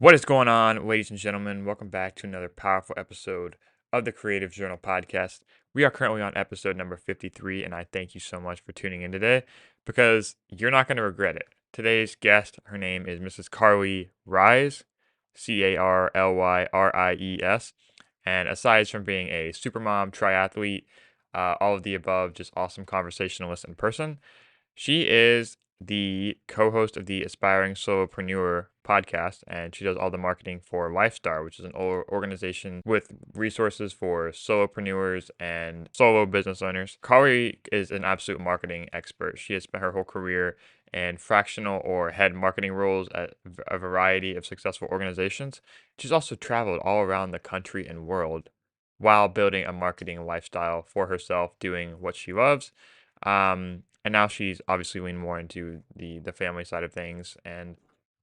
What is going on, ladies and gentlemen? Welcome back to another powerful episode of the Creative Journal Podcast. We are currently on episode number 53, and I thank you so much for tuning in today because you're not going to regret it. Today's guest, her name is Mrs. Carly Ries, Carlyries. And aside from being a supermom, triathlete, all of the above, just awesome conversationalist in person, she is the co-host of the Aspiring Solopreneur podcast, and she does all the marketing for Lifestar, which is an organization with resources for solopreneurs and solo business owners. Kari is an absolute marketing expert. She has spent her whole career in fractional or head marketing roles at a variety of successful organizations. She's also traveled all around the country and world while building a marketing lifestyle for herself, doing what she loves. And now she's obviously leaned more into the family side of things,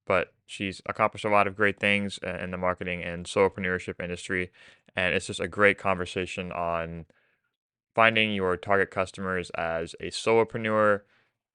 but she's accomplished a lot of great things in the marketing and solopreneurship industry, and it's just a great conversation on finding your target customers as a solopreneur,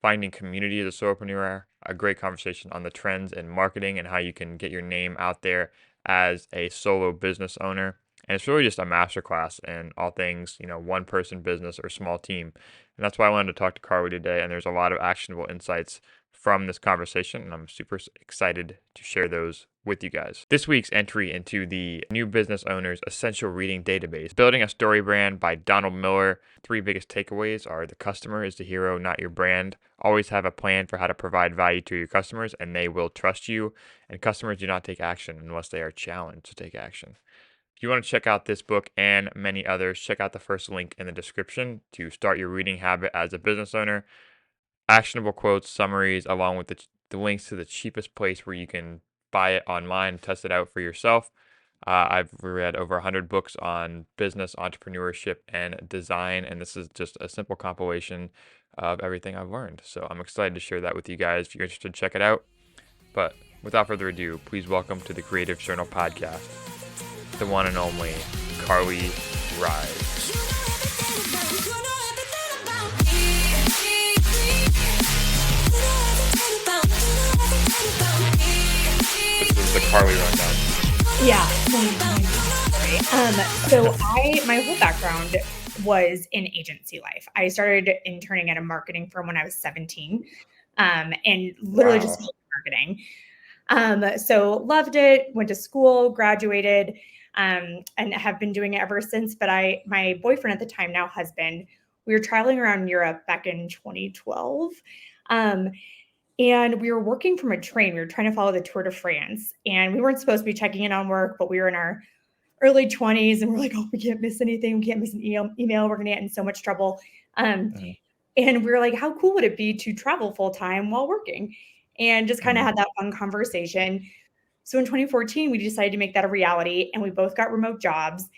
finding community as a solopreneur, a great conversation on the trends in marketing and how you can get your name out there as a solo business owner. And it's really just a masterclass in all things, one person business or small team. And that's why I wanted to talk to Carly today. And there's a lot of actionable insights from this conversation, and I'm super excited to share those with you guys. This week's entry into the New Business Owners Essential Reading Database, Building a Story Brand by Donald Miller. 3 biggest takeaways are: the customer is the hero, not your brand. Always have a plan for how to provide value to your customers, and they will trust you. And customers do not take action unless they are challenged to take action. If you want to check out this book and many others, check out the first link in the description to start your reading habit as a business owner. Actionable quotes, summaries, along with the links to the cheapest place where you can buy it online and test it out for yourself. I've read over 100 books on business, entrepreneurship, and design, and this is just a simple compilation of everything I've learned. So I'm excited to share that with you guys. If you're interested, check it out. But without further ado, please welcome to the Creative Journal Podcast, the one and only Carly Ries. This is the Carly rundown. Yeah. So my whole background was in agency life. I started interning at a marketing firm when I was 17, and literally just marketing. So loved it, went to school, graduated, and have been doing it ever since. But my boyfriend at the time, now husband, we were traveling around Europe back in 2012. And we were working from a train. We were trying to follow the Tour de France, and we weren't supposed to be checking in on work, but we were in our early 20s, and we're like, oh, we can't miss anything. We can't miss an email. We're going to get in so much trouble. And we were like, how cool would it be to travel full time while working? And just kind of had that fun conversation. So in 2014, we decided to make that a reality, and we both got remote jobs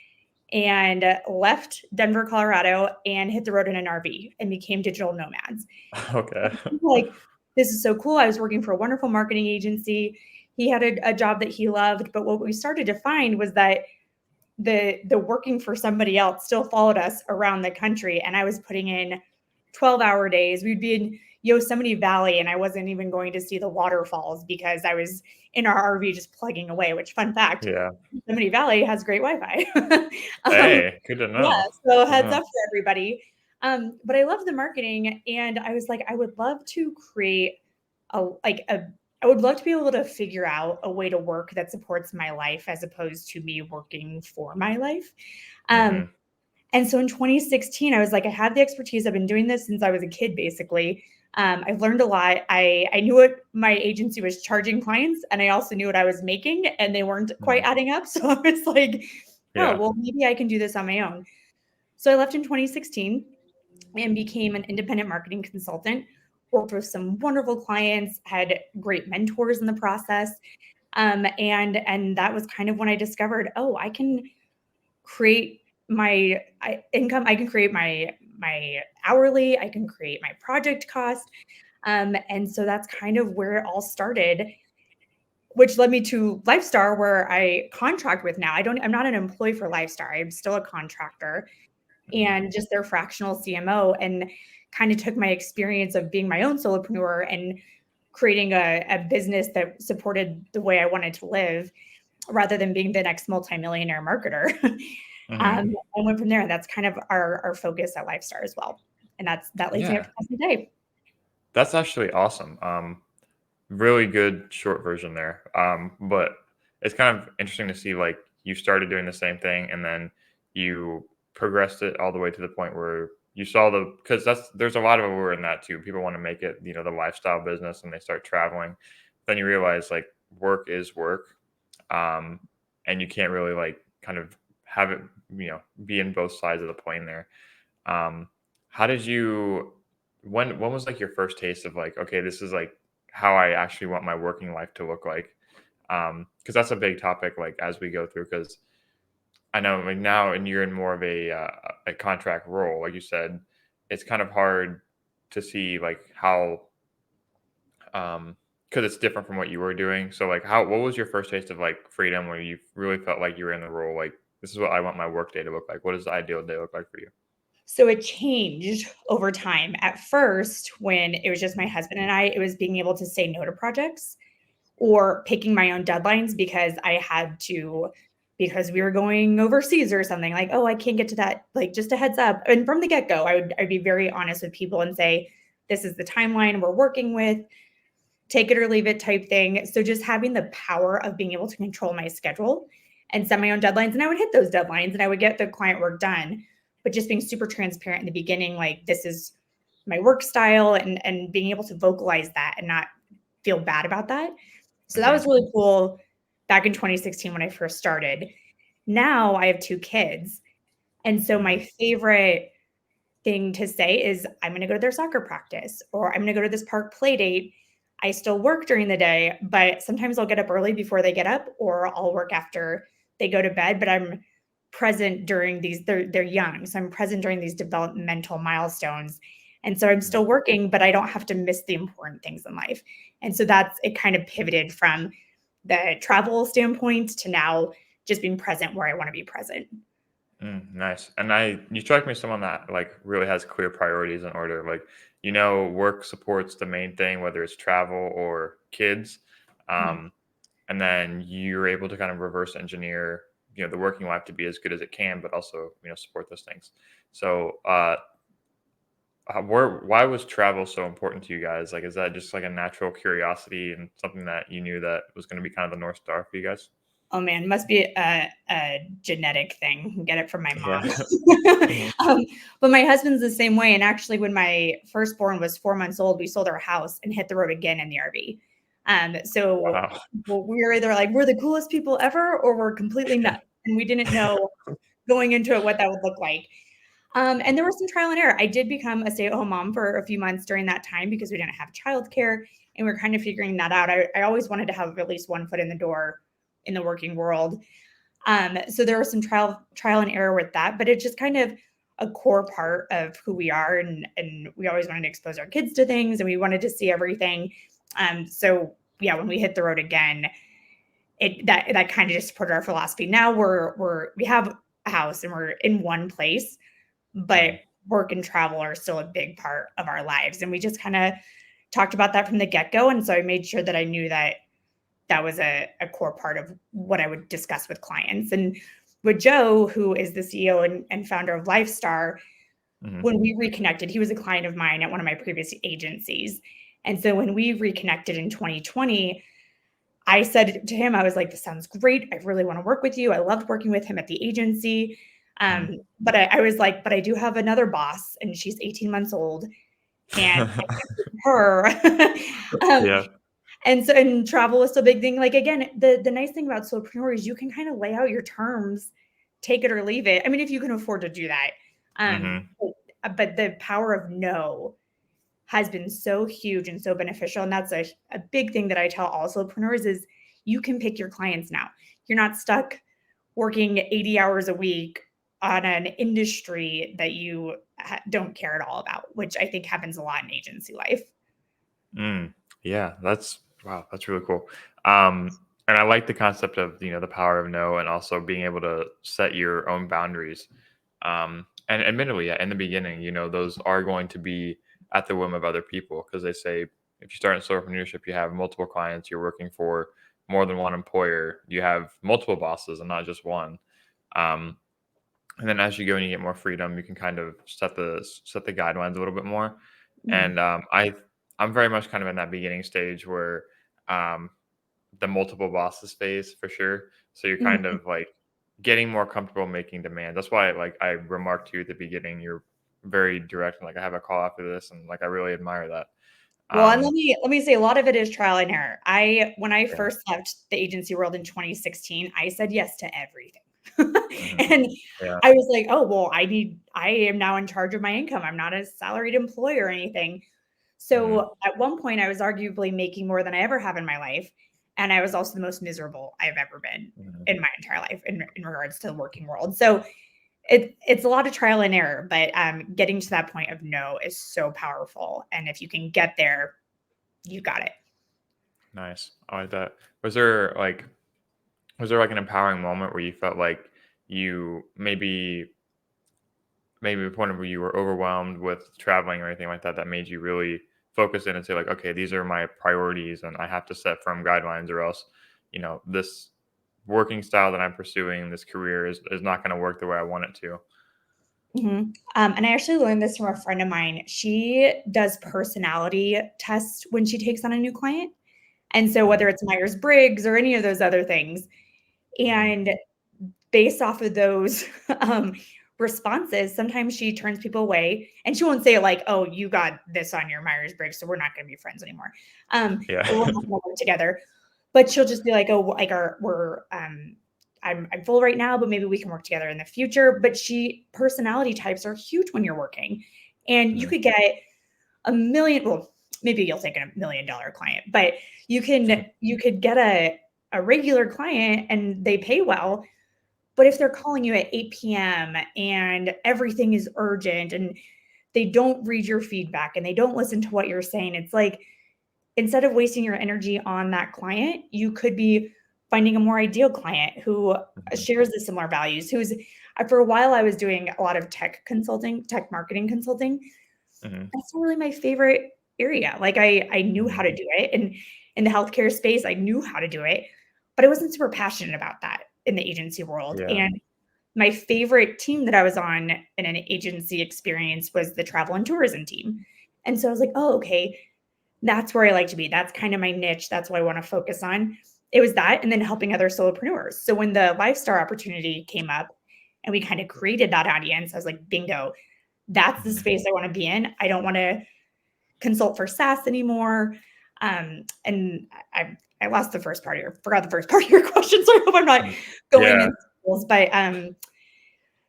and left Denver, Colorado, and hit the road in an RV and became digital nomads. Okay. Like, this is so cool. I was working for a wonderful marketing agency. He had a job that he loved, but what we started to find was that the working for somebody else still followed us around the country. And I was putting in 12-hour days. We'd be in Yosemite Valley, and I wasn't even going to see the waterfalls because I was in our RV just plugging away, which, fun fact, Yosemite Valley has great Wi-Fi. Hey, good to know. Yeah, so heads up for everybody. But I love the marketing, and I was like, I would love to create I would love to be able to figure out a way to work that supports my life as opposed to me working for my life. And so in 2016, I was like, I have the expertise. I've been doing this since I was a kid, basically. I've learned a lot. I knew what my agency was charging clients, and I also knew what I was making, and they weren't quite adding up. So I was like, well, maybe I can do this on my own. So I left in 2016 and became an independent marketing consultant, worked with some wonderful clients, had great mentors in the process. And that was kind of when I discovered, I can create my income. I can create my hourly, I can create my project cost. And so that's kind of where it all started, which led me to Lifestar, where I contract with now. I'm not an employee for Lifestar. I'm still a contractor and just their fractional CMO, and kind of took my experience of being my own solopreneur and creating a business that supported the way I wanted to live rather than being the next multimillionaire marketer. Hmm. And went from there. That's kind of our focus at Lifestar as well. And that leads me up Yeah, to present day. that's actually awesome. Really good short version there. But it's kind of interesting to see like you started doing the same thing and then you progressed it all the way to the point where you saw because there's a lot of allure in that too. People want to make it, the lifestyle business and they start traveling. Then you realize like work is work. Um, and you can't really like kind of have it, be in both sides of the plane there. Um, how did you when was like your first taste of like, okay, this is like how I actually want my working life to look like? Because that's a big topic like as we go through. Because I know like now, and you're in more of a contract role, like you said, it's kind of hard to see like how because it's different from what you were doing. So like, what was your first taste of like freedom where you really felt like you were in the role? Like, this is what I want my work day to look like. What does the ideal day look like for you? So it changed over time. At first, when it was just my husband and I, it was being able to say no to projects or picking my own deadlines because I had to, because we were going overseas or something like, oh, I can't get to that. Like, just a heads up. And from the get go, I'd be very honest with people and say, this is the timeline we're working with, take it or leave it type thing. So just having the power of being able to control my schedule and set my own deadlines. And I would hit those deadlines and I would get the client work done. But just being super transparent in the beginning, like this is my work style and being able to vocalize that and not feel bad about that. So that was Hmm. really cool back in 2016 when I first started. Now I have two kids. And so Hmm. my favorite thing to say is I'm going to go to their soccer practice or I'm going to go to this park play date. I still work during the day, but sometimes I'll get up early before they get up or I'll work after they go to bed, but I'm present during they're young. So I'm present during these developmental milestones. And so I'm still working, but I don't have to miss the important things in life. And so that's it kind of pivoted from the travel standpoint to now just being present where I want to be present. Nice. And you strike me as someone that like really has clear priorities in order. Like, work supports the main thing, whether it's travel or kids. Mhm. Um, and then you're able to kind of reverse engineer, the working life to be as good as it can, but also, support those things. So, why was travel so important to you guys? Like, is that just like a natural curiosity and something that you knew that was going to be kind of the North Star for you guys? Oh man, must be a genetic thing. Get it from my Yeah. mom. Mhm. um, but my husband's the same way. And actually, when my firstborn was 4 months old, we sold our house and hit the road again in the RV. So Wow. we were either like we're the coolest people ever, or we're completely nuts, and we didn't know going into it what that would look like. And there was some trial and error. I did become a stay-at-home mom for a few months during that time because we didn't have childcare, and we are kind of figuring that out. I always wanted to have at least one foot in the door in the working world. So there was some trial and error with that, but it's just kind of a core part of who we are, and we always wanted to expose our kids to things, and we wanted to see everything. So yeah, when we hit the road again, that kind of just supported our philosophy. Now we have a house and we're in one place, but Mhm. work and travel are still a big part of our lives, and we just kind of talked about that from the get go. And so I made sure that I knew that that was a core part of what I would discuss with clients. And with Joe, who is the CEO and founder of Lifestar, Mhm. when we reconnected, he was a client of mine at one of my previous agencies. And so when we reconnected in 2020, I said to him, I was like, this sounds great. I really want to work with you. I loved working with him at the agency. Mhm. But I was like, but I do have another boss and she's 18 months old and her. um, Yeah. and travel is a big thing. Like again, the nice thing about solopreneur is you can kind of lay out your terms, take it or leave it. I mean, if you can afford to do that. Mhm. But the power of no has been so huge and so beneficial. And that's a big thing that I tell all solopreneurs is you can pick your clients now. You're not stuck working 80 hours a week on an industry that you don't care at all about, which I think happens a lot in agency life. Mm. Yeah, wow, that's really cool. And I like the concept of, the power of no and also being able to set your own boundaries. And admittedly, yeah, in the beginning, those are going to be at the whim of other people because they say if you start in solopreneurship, you have multiple clients, you're working for more than one employer, you have multiple bosses and not just one. Um, and then as you go and you get more freedom, you can kind of set the guidelines a little bit more. Mhm. And I'm very much kind of in that beginning stage where um, the multiple bosses phase for sure. So you're kind Mhm. of like getting more comfortable making demands. That's why like I remarked to you at the beginning, you're very direct and like I have a call after this, and like I really admire that. Well, and Um, let me say a lot of it is trial and error. When I yeah. first left the agency world in 2016, I said yes to everything. Mhm. And Yeah. I was like, "Oh, well, I am now in charge of my income. I'm not a salaried employee or anything." Mhm. So, at one point, I was arguably making more than I ever have in my life, and I was also the most miserable I've ever been Mhm. in my entire life in regards to the working world. So, it's a lot of trial and error, but, getting to that point of no is so powerful, and if you can get there, you got it. Nice. I like that. Was there like an empowering moment where you felt like you maybe a point where you were overwhelmed with traveling or anything like that that made you really focus in and say like, okay, these are my priorities and I have to set firm guidelines or else, this working style that I'm pursuing, this career is not going to work the way I want it to. Mhm. And I actually learned this from a friend of mine. She does personality tests when she takes on a new client. And so Hmm. whether it's Myers-Briggs or any of those other things, Hmm. and based off of those um, responses, sometimes she turns people away, and she won't say like, "Oh, you got this on your Myers-Briggs, so we're not going to be friends anymore," Yeah. or "We're not going to work together." But she'll just be like, "Oh, like our we're I'm full right now, but maybe we can work together in the future." But she personality types are huge when you're working, and you Hmm. could get a million. Well, maybe you'll take $1 million client, but you could get a regular client and they pay well, but if they're calling you at 8 p.m. and everything is urgent and they don't read your feedback and they don't listen to what you're saying, it's like instead of wasting your energy on that client, you could be finding a more ideal client who Hmm. shares the similar values, who's for a while I was doing a lot of tech consulting, tech marketing consulting. Hmm. That's not really my favorite area. Like I knew how Hmm. to do it, and in the healthcare space, I knew how to do it, but I wasn't super passionate about that in the agency world. Yeah. And my favorite team that I was on in an agency experience was the travel and tourism team. And so I was like, "Oh, okay, that's where I like to be. That's kind of my niche. That's what I want to focus on." It was that, and then helping other solopreneurs. So when the lifestyle opportunity came up and we kind of created that audience, I was like, bingo, that's the Hmm. space I want to be in. I don't want to consult for SaaS anymore. And I lost the first part of forgot the first part of your question. So I hope I'm not going Yeah. in circles.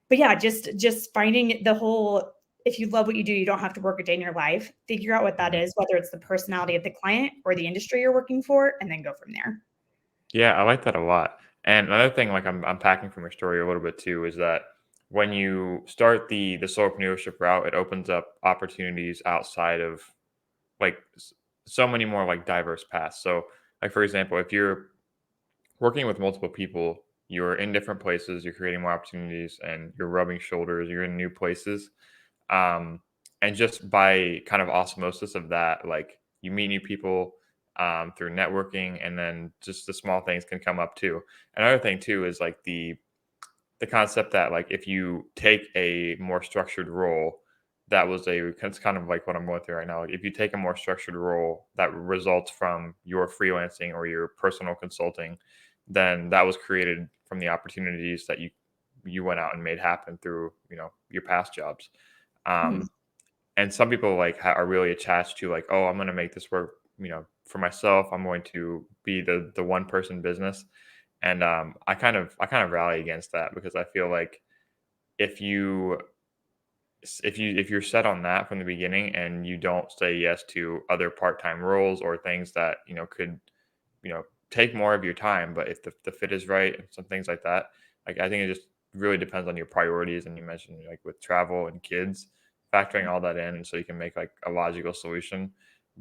But yeah, just finding the whole if you love what you do, you don't have to work a day in your life. Figure out what that Mhm. is, whether it's the personality of the client or the industry you're working for, and then go from there. Yeah, I like that a lot. And another thing, like I'm unpacking from your story a little bit too, is that when you start the solopreneurship route, it opens up opportunities outside of like so many more like diverse paths. So, like for example, if you're working with multiple people, you're in different places, you're creating more opportunities, and you're rubbing shoulders, you're in new places. Um, and just by kind of osmosis of that, like you meet new people through networking, and then just the small things can come up too. Another thing too is like the concept that like if you take a more structured role, it's kind of like what I'm going through right now. Like if you take a more structured role that results from your freelancing or your personal consulting, then that was created from the opportunities that you went out and made happen through your past jobs. Mhm. Um, and some people like are really attached to like, oh, I'm going to make this work, for myself. I'm going to be the one person business, and I kind of rally against that because I feel like if you if you're set on that from the beginning and you don't say yes to other part-time roles or things that could take more of your time, but if the fit is right and some things like that, like I think it just really depends on your priorities. And you mentioned like with travel and kids, factoring all that in so you can make like a logical solution.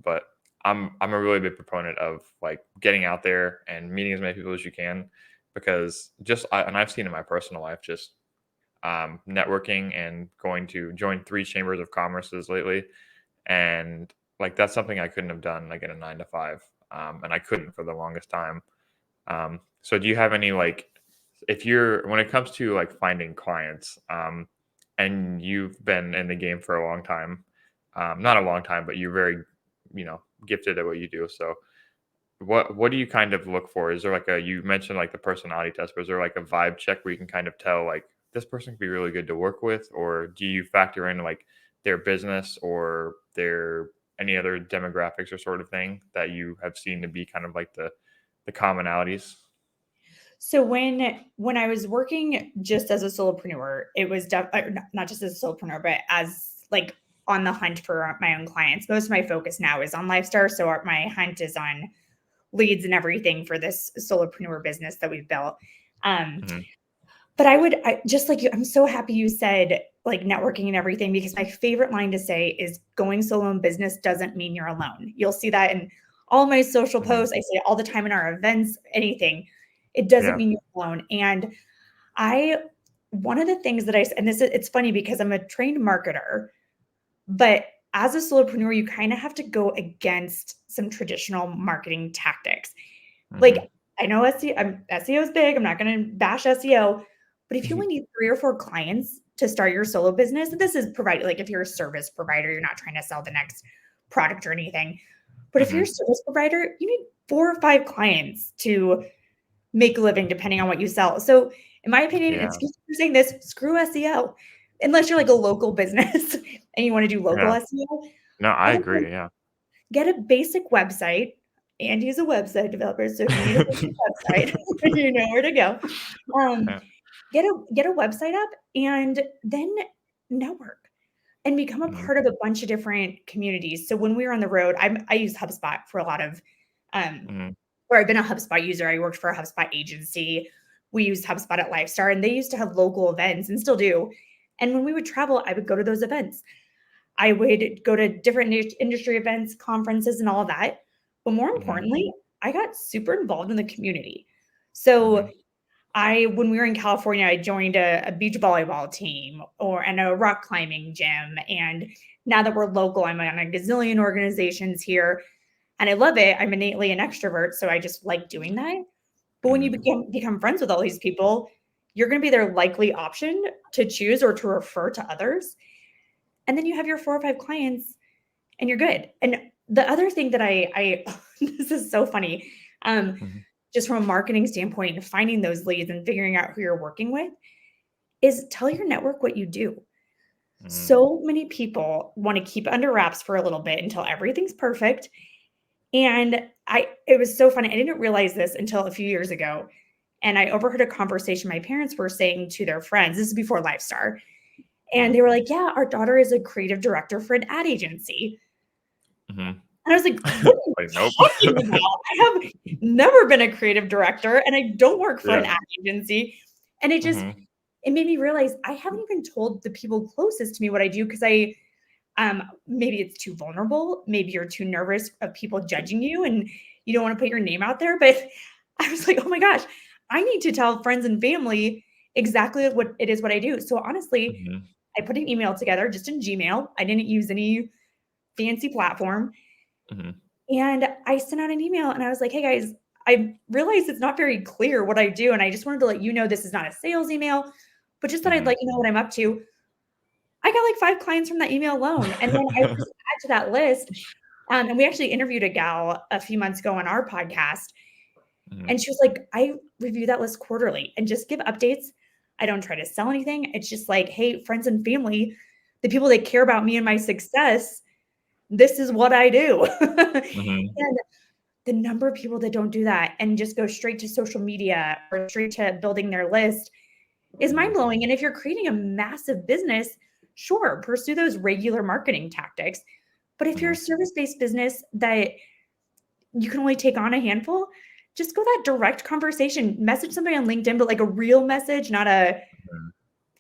But I'm a really big proponent of like getting out there and meeting as many people as you can, because and I've seen in my personal life just networking and going to join three chambers of commerces lately, and like that's something I couldn't have done like in a 9 to 5, and I couldn't for the longest time. So do you have any like, if you're when it comes to like finding clients, and you've been in the game for a long time, not a long time, but you're very, gifted at what you do. So what do you kind of look for? Is there like a, you mentioned like the personality test, but is there like a vibe check where you can kind of tell like this person could be really good to work with, or do you factor in like their business or their any other demographics or sort of thing that you have seen to be kind of like the commonalities? So when I was working just as a solopreneur, it was not just as a solopreneur, but as like on the hunt for my own clients. Most of my focus now is on lifestyle, so my hunt is on leads and everything for this solopreneur business that we've built. Um, Hmm. but just like you, I'm so happy you said like networking and everything, because my favorite line to say is going solo in business doesn't mean you're alone. You'll see that in all my social Hmm. posts. I say it all the time in our events, anything. It doesn't Yeah. mean you're alone. And I, one of the things that and it's funny because I'm a trained marketer, but as a solopreneur, you kind of have to go against some traditional marketing tactics. Like, Hmm. I know SEO is big. I'm not going to bash SEO, but if you only need 3 or 4 clients to start your solo business, this is provided like if you're a service provider, you're not trying to sell the next product or anything. But if you're a Hmm. service provider, you need 4 or 5 clients to make a living depending on what you sell. So, in my opinion, and Yeah. excuse me for saying this, screw SEO. Unless you're like a local business and you want to do local Yeah. SEO, No, I otherwise agree. Yeah. get a basic website. And he's a website developer, so if you need a basic website, you know where to go. Um, Yeah. get a website up and then network and become a Hmm. part of a bunch of different communities. So when we were on the road, I use HubSpot for a lot of um, Hmm. where I've been a HubSpot user. I worked for a HubSpot agency. We used HubSpot at Lifestar, and they used to have local events and still do. And when we would travel, I would go to those events. I would go to different industry events, conferences, and all of that. But more Hmm. importantly, I got super involved in the community. So Hmm. when we were in California, I joined a beach volleyball team and a rock climbing gym. And now that we're local, I'm on a gazillion organizations here, and I love it. I'm innately an extrovert, so I just like doing that. But when you Hmm. become friends with all these people, you're going to be their likely option to choose or to refer to others. And then you have your 4 or 5 clients and you're good. And the other thing that I this is so funny, Hmm. just from a marketing standpoint and finding those leads and figuring out who you're working with is tell your network what you do. Hmm. So many people want to keep under wraps for a little bit until everything's perfect. And it was so funny. I didn't realize this until a few years ago. And I overheard a conversation my parents were saying to their friends. This is before Lifestar. And they were like, yeah, our daughter is a creative director for an ad agency. Hmm. And I was like, "What are you Like, nope. talking about? I have never been a creative director, and I don't work for an Yeah. ad agency." And Hmm. it made me realize I haven't even told the people closest to me what I do because maybe it's too vulnerable, maybe you're too nervous of people judging you and you don't wanna put your name out there, but I was like, "Oh my gosh, I need to tell friends and family exactly what it is what I do." So honestly, Hmm. I put an email together just in Gmail. I didn't use any fancy platform. Hmm. And I sent out an email and I was like, "Hey guys, I realize it's not very clear what I do. And I just wanted to let you know this is not a sales email, but just thought I'd Hmm. let you know what I'm up to." I got like 5 clients from that email alone. And then I just add to that list. And we actually interviewed a gal a few months ago on our podcast. Hmm. And she was like, I review that list quarterly and just give updates. I don't try to sell anything. It's just like, hey, friends and family, the people that care about me and my success, this is what I do. Hmm. And the number of people that don't do that and just go straight to social media or straight to building their list is mind Hmm. blowing. And if you're creating a massive business, sure, pursue those regular marketing tactics. But if you're a Hmm. service based business that you can only take on a handful, just go that direct conversation, message somebody on LinkedIn, but like a real message, not a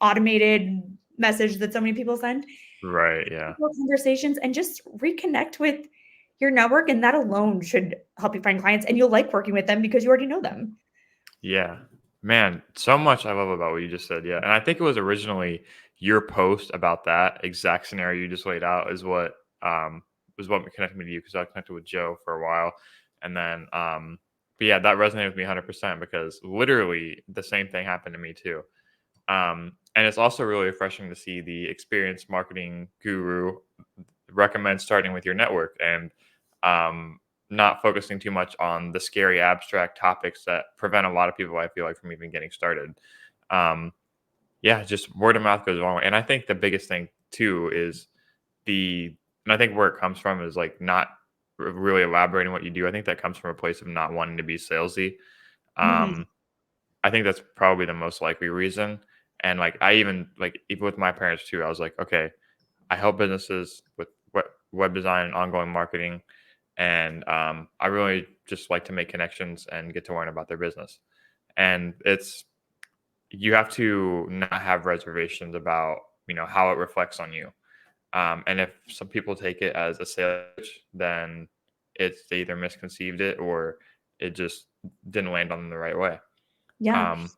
automated message that so many people send. Right. Yeah. Real conversations and just reconnect with your network. And that alone should help you find clients and you'll like working with them because you already know them. Yeah. Man, so much I love about what you just said. Yeah. And I think it was originally your post about that exact scenario you just laid out is what was what connected me to you because I connected with Joe for a while, and then but yeah, that resonated with me 100% because literally the same thing happened to me too. And it's also really refreshing to see the experienced marketing guru recommend starting with your network and um, not focusing too much on the scary abstract topics that prevent a lot of people, I feel like, from even getting started. Um, yeah, just word of mouth goes a long way. And I think the biggest thing too is and I think where it comes from is like not really elaborating what you do. I think that comes from a place of not wanting to be salesy. Mhm. Um, I think that's probably the most likely reason. And like I even like even with my parents too, I was like, okay, I help businesses with web design and ongoing marketing, and I really just like to make connections and get to learn about their business. And it's you have to not have reservations about how it reflects on you. And if some people take it as a sales pitch, then they either misconceived it or it just didn't land on them the right way. Yeah. Um,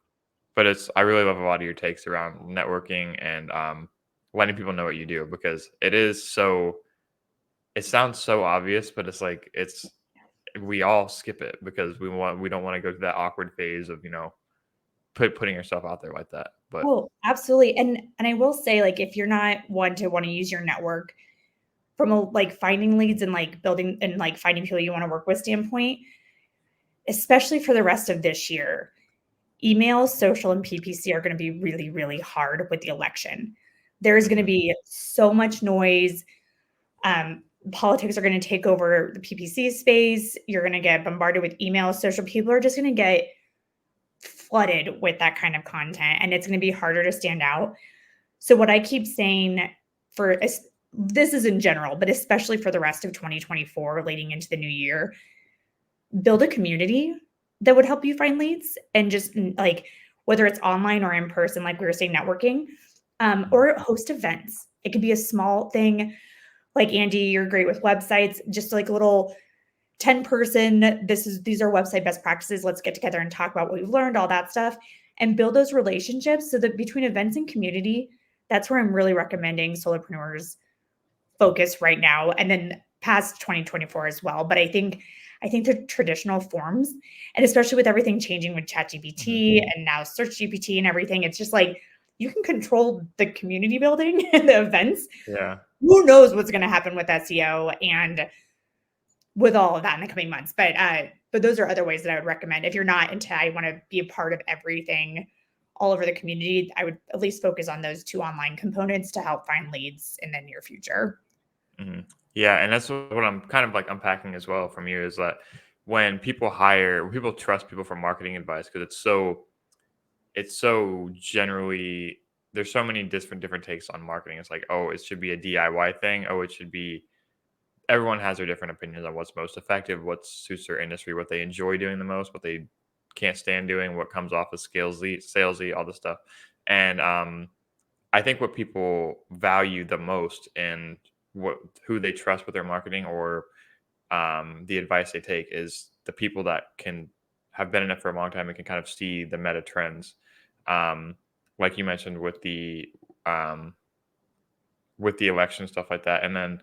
but I really love a lot of your takes around networking and letting people know what you do because it sounds so obvious, but it's like we all skip it because we don't want to go to that awkward phase of putting yourself out there like that. But Oh, absolutely. And I will say, like, if you're not one to want to use your network from a like finding leads and like building and like finding people you want to work with standpoint, especially for the rest of this year, email, social, and PPC are going to be really, really hard with the election. There's going to mhm, be so much noise. Um, Politics are going to take over the PPC space. You're going to get bombarded with email, social. People are just going to get flooded with that kind of content, and it's going to be harder to stand out. So, what I keep saying for this is in general, but especially for the rest of 2024 leading into the new year, build a community that would help you find leads and just like whether it's online or in person, like we were saying, networking, mhm, or host events. It could be a small thing. Like Andy, you're great with websites, just like a little 10 person. These are website best practices. Let's get together and talk about what we've learned, all that stuff, and build those relationships so that between events and community, that's where I'm really recommending solopreneurs focus right now and then past 2024 as well. But I think the traditional forms, and especially with everything changing with mhm. ChatGPT and now Search GPT and everything, it's just like you can control the community building and the events. Yeah. Who knows what's going to happen with SEO and with all of that in the coming months. But those are other ways that I would recommend. If you're not into I want to be a part of everything all over the community, I would at least focus on those two online components to help find leads in the near future. Mhm. Yeah, and that's what I'm kind of like unpacking as well from you is that when people trust people for marketing advice because it's so generally there's so many different takes on marketing. It's like, oh, it should be a DIY thing. Oh, it should be everyone has their different opinions on what's most effective, what suits their industry, what they enjoy doing the most, what they can't stand doing, what comes off as salesy, all this stuff. And I think what people value the most in who they trust with their marketing or the advice they take is the people that can have been in it for a long time and can kind of see the meta trends. Um, like you mentioned um, with the election stuff like that, and then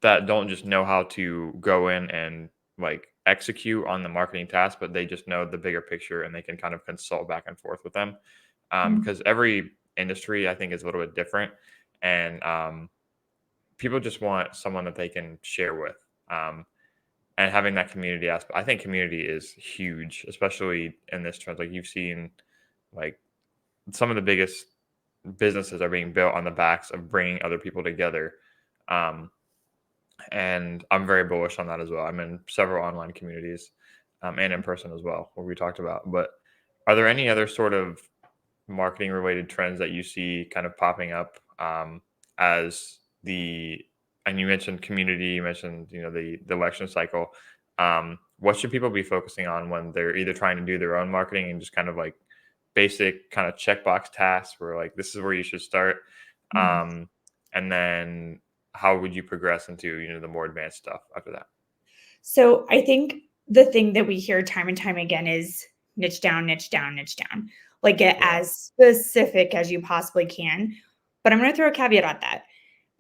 that don't just know how to go in and like execute on the marketing task, but they just know the bigger picture and they can kind of consult back and forth with them. Mm. Because every industry I think is a little bit different, and people just want someone that they can share with. And having that community aspect, I think community is huge, especially in this trend. Like you've seen, like some of the biggest businesses are being built on the backs of bringing other people together. Um, and I'm very bullish on that as well. I'm in several online communities and in person as well, where we talked about. But are there any other sort of marketing related trends that you see kind of popping up as the and you mentioned community, you mentioned the election cycle. What should people be focusing on when they're either trying to do their own marketing and just kind of like basic kind of checkbox tasks where like this is where you should start, Mm. um, and then how would you progress into the more advanced stuff after that? So I think the thing that we hear time and time again is niche down, niche down, niche down. Like get Yeah. as specific as you possibly can. But I'm going to throw a caveat on that.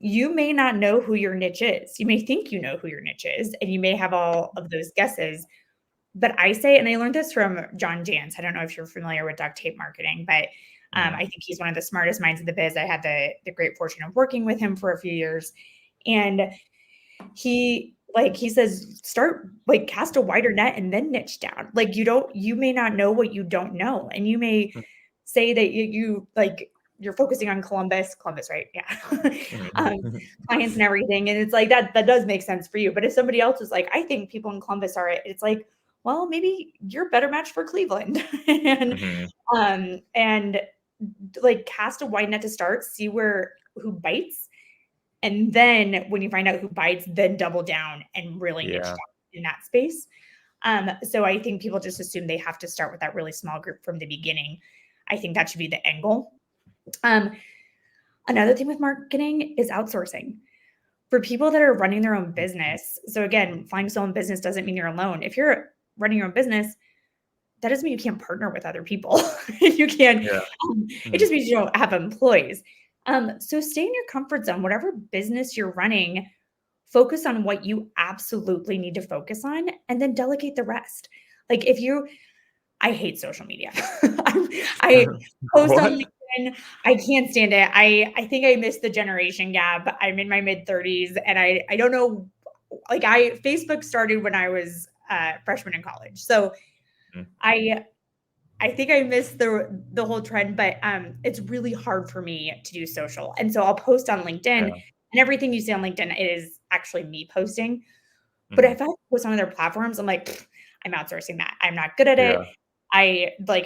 you may not know who your niche is. You may think you know who your niche is, and you may have all of those guesses. But I say, and I learned this from John Jantz. I don't know if you're familiar with duct tape marketing, but Mhm. I think he's one of the smartest minds in the biz. I had the great fortune of working with him for a few years, and he says, start like cast a wider net and then niche down. Like you may not know what you don't know, and you may say that you like you're focusing on Columbus, right? Yeah, um, Mhm. clients and everything, and it's like that does make sense for you. But if somebody else is like, I think people in Columbus are it, it's like, well, maybe you're a better match for Cleveland, Mhm. and like cast a wide net to start, see who bites, and then when you find out who bites, then double down and really niche Yeah. down in that space. So I think people just assume they have to start with that really small group from the beginning. I think that should be the end goal. Um, Another thing with marketing is outsourcing. For people that are running their own business, so again, flying solo business doesn't mean you're alone. If you're running your own business, that doesn't mean you can't partner with other people. You can. Yeah. It Mhm. just means you don't have employees. So stay in your comfort zone. Whatever business you're running, focus on what you absolutely need to focus on, and then delegate the rest. Like if you, I hate social media. I post on What? LinkedIn. I can't stand it. I think I missed the generation gap. I'm in my mid 30s, and I don't know. Like I Facebook started when I was a freshman in college, so Mhm. I I think I missed the whole trend, but it's really hard for me to do social, and so I'll post on LinkedIn, Yeah. and everything you see on LinkedIn is actually me posting. But Mhm. if I post on other platforms, I'm like, "Pfft, I'm outsourcing that. I'm not good at it. Yeah.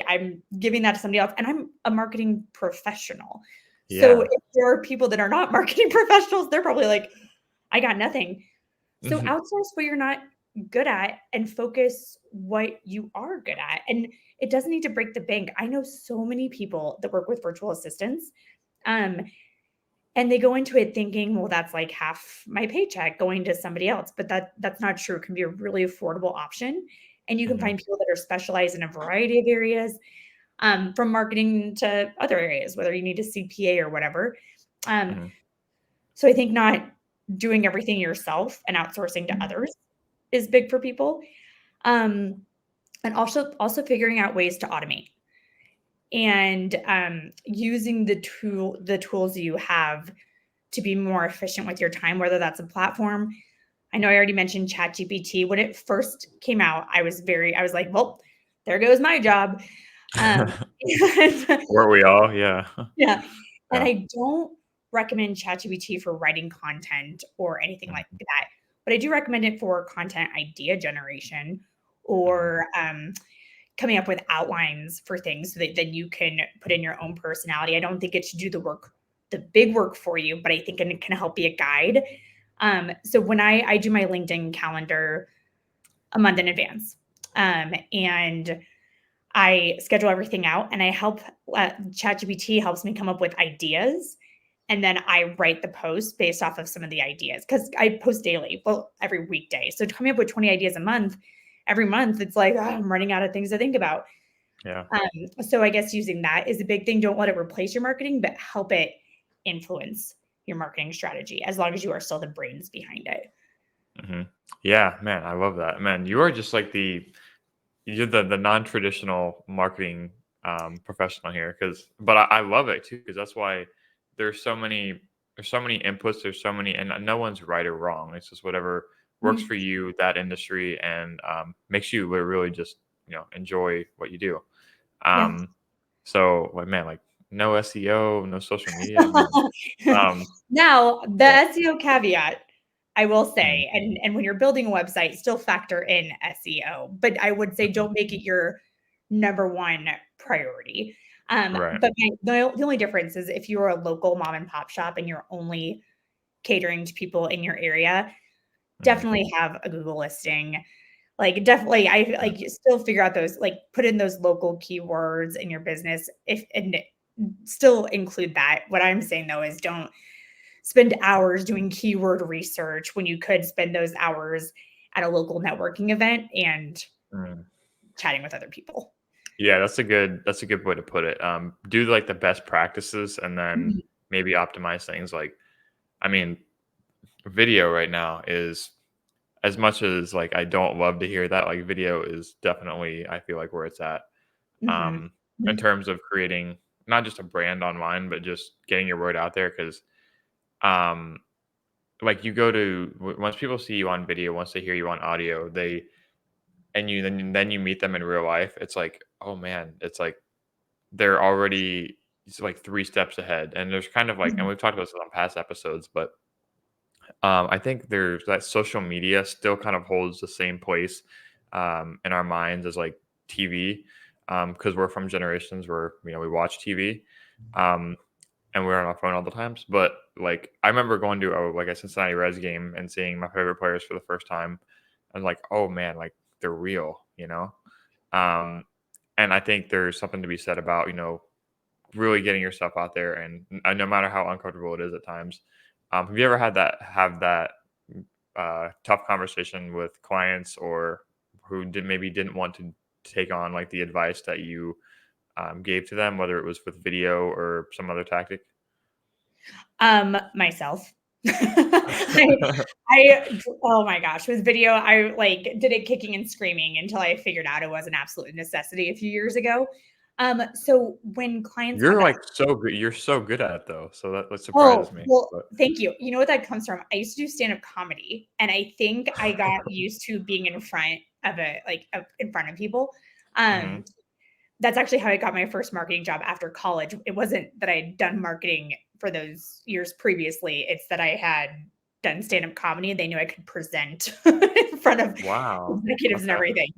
I'm giving that to somebody else, and I'm a marketing professional. So Yeah. if there are people that are not marketing professionals, they're probably like, I got nothing. So Mhm. outsource what you're not good at and focus what you are good at. And it doesn't need to break the bank. I know so many people that work with virtual assistants. Um, and they go into it thinking, well, that's like half my paycheck going to somebody else. But that's not true. It can be a really affordable option. And you can Mhm. find people that are specialized in a variety of areas, from marketing to other areas, whether you need a CPA or whatever. Um, Mhm. so I think not doing everything yourself and outsourcing to others is big for people. Um, and also figuring out ways to automate and using the tools you have to be more efficient with your time, whether that's a platform. I know I already mentioned ChatGPT. When it first came out, I was like, well, there goes my job. And Weren't we all? Yeah. yeah. And Yeah. I don't recommend ChatGPT for writing content or anything like Mhm. that, but I do recommend it for content idea generation Mhm. or coming up with outlines for things so that then you can put in your own personality. I don't think it should do the big work for you, but I think it can help be a guide. So when I do my LinkedIn calendar a month in advance, and I schedule everything out and I help ChatGPT helps me come up with ideas. And then I write the post based off of some of the ideas because I post daily, well, every weekday. So coming up with 20 ideas a month, every month, it's like, oh, I'm running out of things to think about. Yeah. So I guess using that is a big thing. Don't let it replace your marketing, but help it influence your marketing strategy as long as you are still the brains behind it. Mhm. Yeah, man, I love that. Man, you are just like you're the non-traditional marketing professional here because but I love it too because that's why there's so many there's so many inputs, there's so many and no one's right or wrong. It's just whatever works Mhm. for you, that industry, and makes you really just enjoy what you do. Yeah. Um, so like man, like no SEO, no social media, man. Um, Now, the yeah. SEO caveat, I will Mhm. say, and when you're building a website, still factor in SEO, but I would say Mhm. don't make it your number one priority. Right. But the only difference is if you're a local mom and pop shop and you're only catering to people in your area, Mhm. definitely have a Google listing. Like definitely, I Mhm. like still figure out those, like put in those local keywords in your business if and still include that. What I'm saying though is don't spend hours doing keyword research when you could spend those hours at a local networking event and Mhm. chatting with other people. Yeah, that's a good way to put it. Do like the best practices and then Mhm. maybe optimize things like I mean, video right now is, as much as like I don't love to hear that, like video is definitely, I feel like, where it's at. Mhm. In Mhm. terms of creating not just a brand online, but just getting your word out there. Because um, like you go to once people see you on video, once they hear you on audio, they and you then you meet them in real life. It's like, oh man, it's like they're already, it's like 3 steps ahead. And there's kind of like, and Mhm. we've talked about this on past episodes, but I think there's that social media still kind of holds the same place in our minds as like TV, because we're from generations where we watch TV, um, and we're on our phone all the times. But like I remember going to like a Cincinnati Reds game and seeing my favorite players for the first time. I was like, oh man, like they're real. Um, and I think there's something to be said about really getting yourself out there, and no matter how uncomfortable it is at times. Have you ever had that have that tough conversation with clients, or who didn't want to take on like the advice that you gave to them, whether it was with video or some other tactic? Myself. I oh my gosh, with video, I like did it kicking and screaming until I figured out it was an absolute necessity a few years ago. So when clients have You're that like so good. You're so good at it though, so that oh, surprises me. well, But thank you. You know what that comes from? I used to do stand-up comedy, and I think I got used to being in front of in front of people. hmm Um, that's actually how I got my first marketing job after college. It wasn't that I had done marketing for those years previously. It's that I had done stand-up comedy and they knew I could present in front of wow, executives and okay. everything.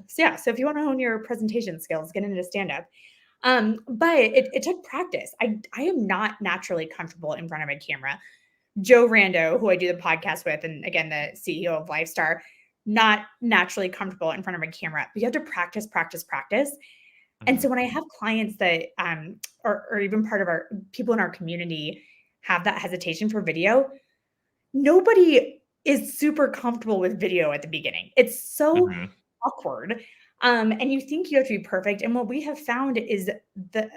So yeah, so if you want to hone your presentation skills, get into stand-up. But it took practice. I am not naturally comfortable in front of a camera. Joe Rando, who I do the podcast with, and again, the CEO of Lifestar, not naturally comfortable in front of a camera. But you have to practice, practice, practice. And hmm so when I have clients that, or even part of our people in our community have that hesitation for video, nobody is super comfortable with video at the beginning. It's so hmm awkward. And you think you have to be perfect. And what we have found is the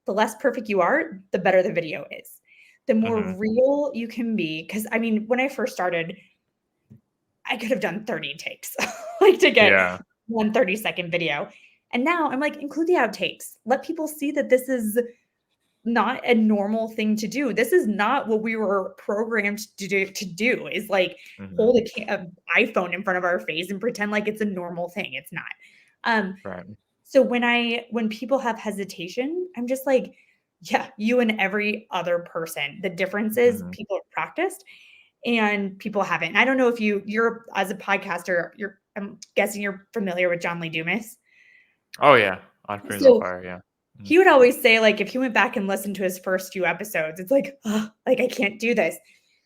less perfect you are, the better the video is. The more hmm real you can be. Cause I mean, when I first started, I could have done 30 takes like to get Yeah. 1 30-second video. And now I'm like, include the outtakes. Let people see that this is not a normal thing to do. This is not what we were programmed to do is like hmm hold a iPhone in front of our face and pretend like it's a normal thing. It's not. Um, Right. so when people have hesitation, I'm just like, yeah, you and every other person. The difference is hmm people have practiced and people haven't. And I don't know if you're as a podcaster, I'm guessing you're familiar with John Lee Dumas. Oh yeah, Entrepreneurs on So Fire. Yeah. he would always say, like, if he went back and listened to his first few episodes, it's like, oh, like I can't do this.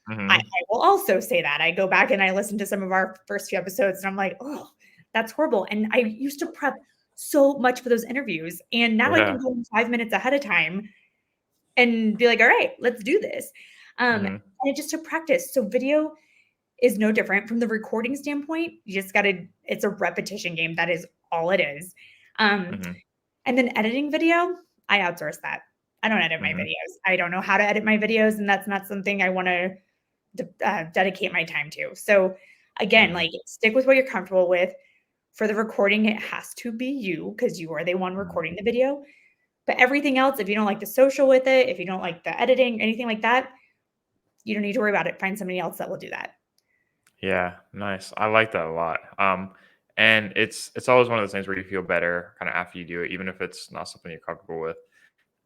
I hmm will also say that. I go back and I listen to some of our first few episodes and I'm like, oh, that's horrible. And I used to prep so much for those interviews. And now I can Yeah. go in 5 minutes ahead of time and be like, all right, let's do this. And hmm it just took practice. So video is no different from the recording standpoint. You just got to, it's a repetition game. That is all it is. Um, hmm and then editing video, I outsource that. I don't edit my hmm videos. I don't know how to edit my videos, and that's not something I want to dedicate my time to. So again, hmm like stick with what you're comfortable with. For the recording, it has to be you because you are the one hmm recording the video. But everything else, if you don't like the social with it, if you don't like the editing, anything like that, you don't need to worry about it. Find somebody else that will do that. Yeah, nice. I like that a lot. And it's always one of those things where you feel better kind of after you do it, even if it's not something you're comfortable with.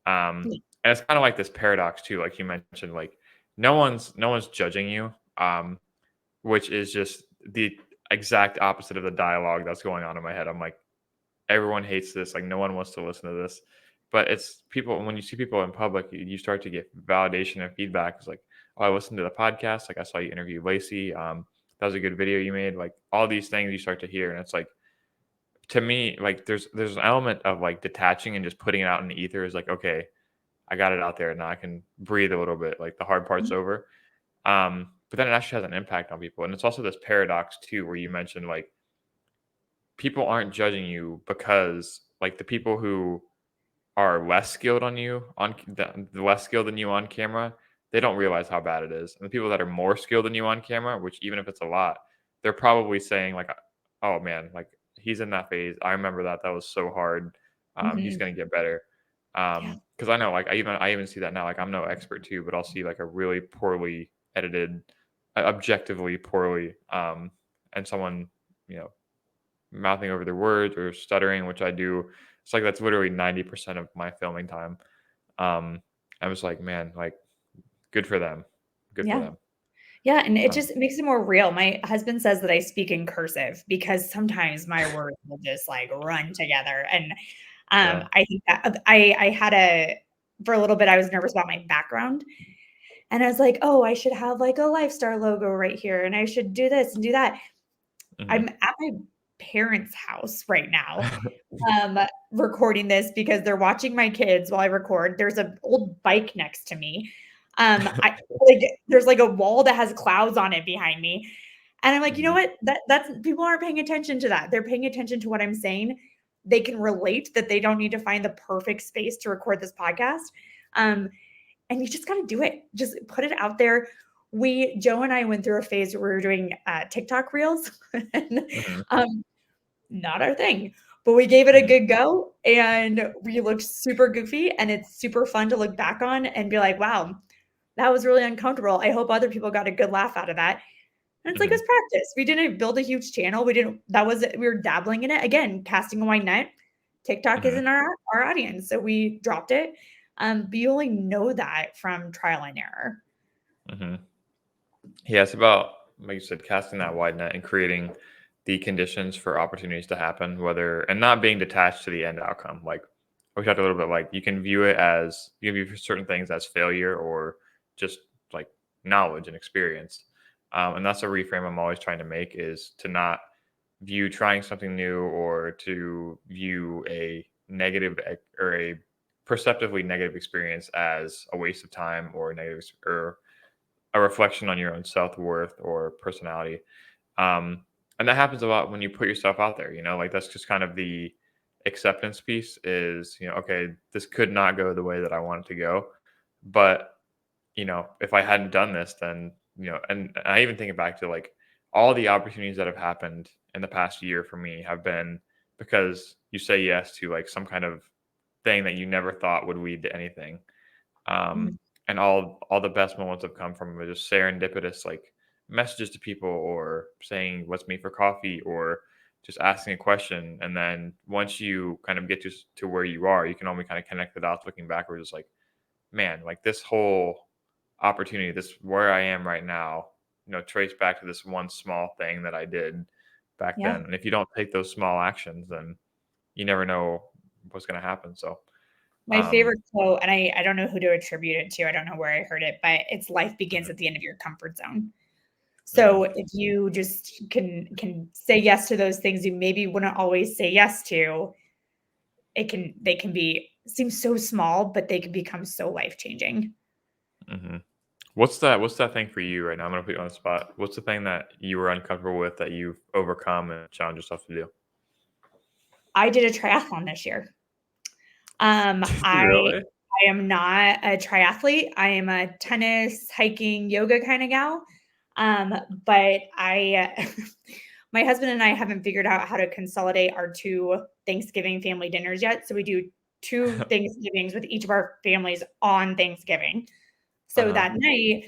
Yeah. And it's kind of like this paradox too, like you mentioned, like no one's judging you, which is just the exact opposite of the dialogue that's going on in my head. I'm like, everyone hates this, like no one wants to listen to this. But it's people, when you see people in public, you start to get validation and feedback. It's like, oh, I listened to the podcast, like I saw you interview Lacey. That was a good video you made. Like all these things you start to hear, and it's like, to me, like there's an element of like detaching and just putting it out in the ether is like, okay, I got it out there, now I can breathe a little bit, like the hard part's over. But then it actually has an impact on people. And it's also this paradox too, where you mentioned like people aren't judging you because like the people who are less skilled on you, the less skilled than you on camera, they don't realize how bad it is. And the people that are more skilled than you on camera, which even if it's a lot, they're probably saying like, "Oh man, like he's in that phase. I remember that. That was so hard. He's Mhm. gonna get better." Yeah. Because I know, like I even see that now. Like I'm no expert too, but I'll see like a really poorly edited, objectively poorly, and someone you know mouthing over their words or stuttering, which I do. It's like that's literally 90% of my filming time. I was like, man, like good for them. Good for Yeah. them. Yeah, and it Um, just makes it more real. My husband says that I speak in cursive because sometimes my words will just, like, run together, and, yeah. I think that I had a for a little bit, I was nervous about my background, and I was like, "Oh, I should have, like, a Lifestar logo right here, and I should do this and do that." I'm Mhm. at my parents' house right now, um, recording this because they're watching my kids while I record. There's an old bike next to me. I like there's like a wall that has clouds on it behind me. And I'm like, you know Mhm. what? That's people aren't paying attention to that. They're paying attention to what I'm saying. They can relate that they don't need to find the perfect space to record this podcast. Um, and you just got to do it. Just put it out there. Joe and I went through a phase where we were doing TikTok reels, and Mhm. um, not our thing, but we gave it a Mhm. good go and we looked super goofy and it's super fun to look back on and be like, wow, that was really uncomfortable. I hope other people got a good laugh out of that. And it's like it Mhm. was practice. We didn't build a huge channel. We didn't that was it. We were dabbling in it. Again, casting a wide net. TikTok Mhm. isn't our audience. So we dropped it. But you only know that from trial and error. Mhm. Yeah, it's about, like you said, casting that wide net and creating the conditions for opportunities to happen, whether and not being detached to the end outcome. Like we talked a little bit, like you can view certain things as failure or just like knowledge and experience. And that's a reframe I'm always trying to make is to not view trying something new or to view a or a perceptively negative experience as a waste of time or or a reflection on your own self-worth or personality. Um, and that happens a lot when you put yourself out there, like that's just kind of the acceptance piece is, okay, this could not go the way that I want it to go. But, if I hadn't done this, then, and I even think back to like all the opportunities that have happened in the past year for me have been because you say yes to like some kind of thing that you never thought would lead to anything. um, Mhm. and all the best moments have come from just serendipitous like messages to people or saying "What's me for coffee?" or just asking a question. And then once you kind of get to where you are, you can only kind of connect the dots looking backwards. It's like, man, like this whole opportunity, this where I am right now, trace back to this one small thing that I did back Yeah. then. And if you don't take those small actions, then you never know what's going to happen. So, My um, favorite quote, and I don't know who to attribute it to. I don't know where I heard it, but it's life begins mhm, at the end of your comfort zone. mhm, So if you just can say yes to those things you maybe wouldn't always say yes to, they can be seem so small, but they can become so life-changing. mhm. What's that thing for you right now? I'm gonna put you on the spot. What's the thing that you were uncomfortable with that you've overcome and challenged yourself to do? I did a triathlon this year. Did you really? I am not a triathlete. I am a tennis, hiking, yoga kinda gal. But my husband and I haven't figured out how to consolidate our 2 Thanksgiving family dinners yet, so we do 2 Thanksgivings with each of our families on Thanksgiving. So Uh-huh. that night,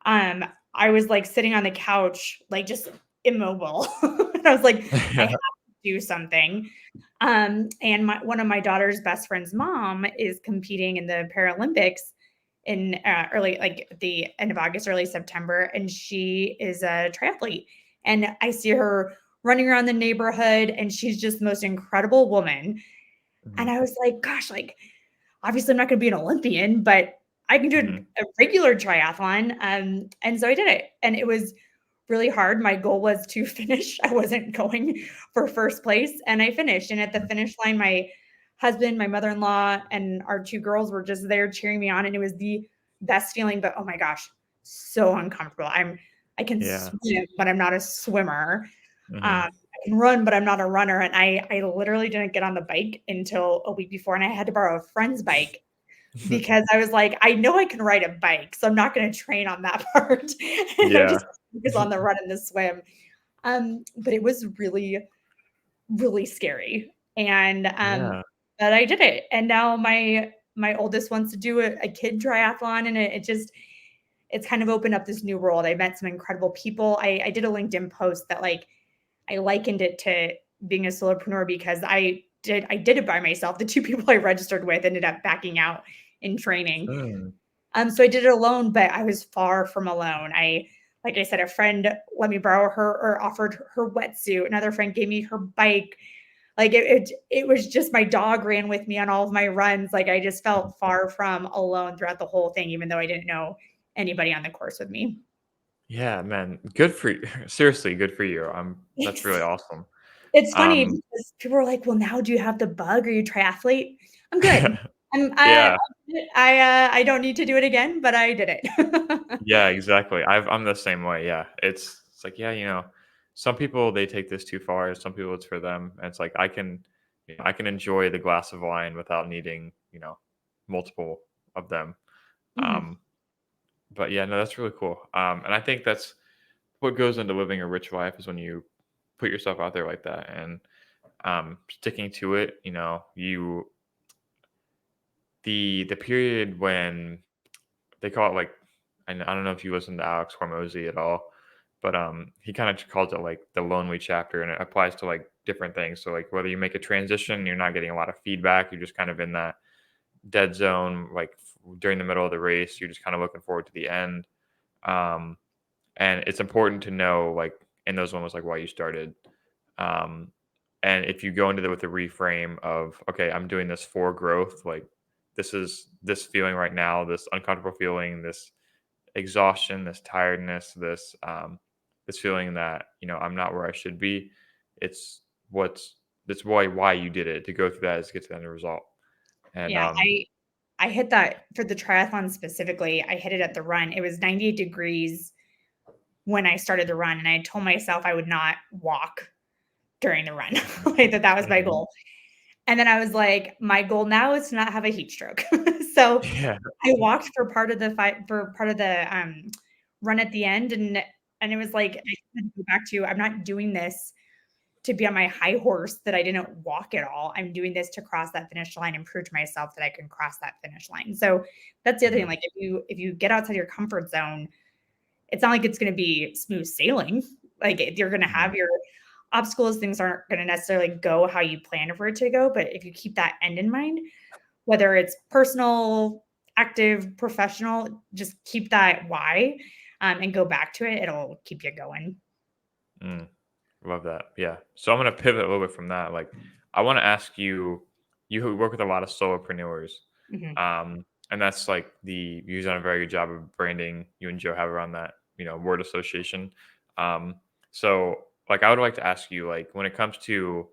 um, I was, like, sitting on the couch, like, just immobile. And I was like, "I have Yeah. to do something." And one of my daughter's best friend's mom is competing in the Paralympics in, early like, at the end of August, early September, and she is a triathlete. And I see her running around the neighborhood, and she's just the most incredible woman. And Mhm, I was like, "Gosh, like, obviously I'm not gonna be an Olympian, but I can do mhm, a regular triathlon." And so I did it, and it was really hard. My goal was to finish. I wasn't going for first place, and I finished. And at the mhm. finish line, my husband, my mother-in-law, and our 2 girls were just there cheering me on, and it was the best feeling, but oh my gosh, so uncomfortable. I can Yeah. swim, but I'm not a swimmer. Mhm. I can run, but I'm not a runner, and I literally didn't get on the bike until a week before, and I had to borrow a friend's bike because I was like, I know I can ride a bike, so I'm not going to train on that part. And I'm Yeah. just focus on the run and the swim. But it was really, really scary. And Yeah. but I did it. And now my oldest wants to do a kid triathlon, and it's kind of opened up this new world. I met some incredible people. I did a LinkedIn post that like I likened it to being a solopreneur because I did it by myself. The two people I registered with ended up backing out in training. Mm. So I did it alone, but I was far from alone. Like I said, a friend let me borrow her or offered her wetsuit. Another friend gave me her bike. Like it was just my dog ran with me on all of my runs. Like I just felt far from alone throughout the whole thing, even though I didn't know anybody on the course with me. Yeah, man. Good for you. Seriously, good for you. That's really awesome. It's funny Um, because people are like, "Well, now do you have the bug? Are you triathlete?" I'm good. I'm yeah. I don't need to do it again, but I did it. Yeah, exactly. I'm the same way. Yeah. It's like, yeah, some people they take this too far, some people it's for them. And it's like I can enjoy the glass of wine without needing, multiple of them. Mhm, Um, but yeah, no, that's really cool. And I think that's what goes into living a rich life is when you put yourself out there like that and sticking to it, the period when they call it like I don't know if you listen to Alex Hormozy at all, but he kind of calls it like the lonely chapter, and it applies to like different things. So like whether you make a transition, you're not getting a lot of feedback, you're just kind of in that dead zone, like during the middle of the race, you're just kind of looking forward to the end. Um, and it's important to know like in those moments like why you started. Um, and if you go into it with a reframe of okay, I'm doing this for growth, like this is this feeling right now, this uncomfortable feeling, this exhaustion, this tiredness, this feeling that I'm not where I should be. It's what's that's why you did it to go through that is to get to the end result. And yeah, I hit that for the triathlon specifically, I hit it at the run. It was 98 degrees when I started the run, and I told myself I would not walk during the run, like, that was my Mhm. goal. And then I was like, "My goal now is to not have a heat stroke." So Yeah. I walked for part of the run at the end, and it was like I had to go back to, I'm not doing this to be on my high horse that I didn't walk at all. I'm doing this to cross that finish line and prove to myself that I can cross that finish line. So that's the other thing. Mhm. Like if you get outside your comfort zone, it's not like it's going to be smooth sailing. Like you're going to Mhm. have your obstacles. Things aren't going to necessarily go how you planned for it to go. But if you keep that end in mind, whether it's personal, active, professional, just keep that why, and go back to it. It'll keep you going. Mm. Love that. Yeah. So I'm gonna pivot a little bit from that. Like, I want to ask you, you who work with a lot of solopreneurs, Mhm. and that's like you've done a very good job of branding. You and Joe have around that, word association. Um, so like, I would like to ask you, like, when it comes to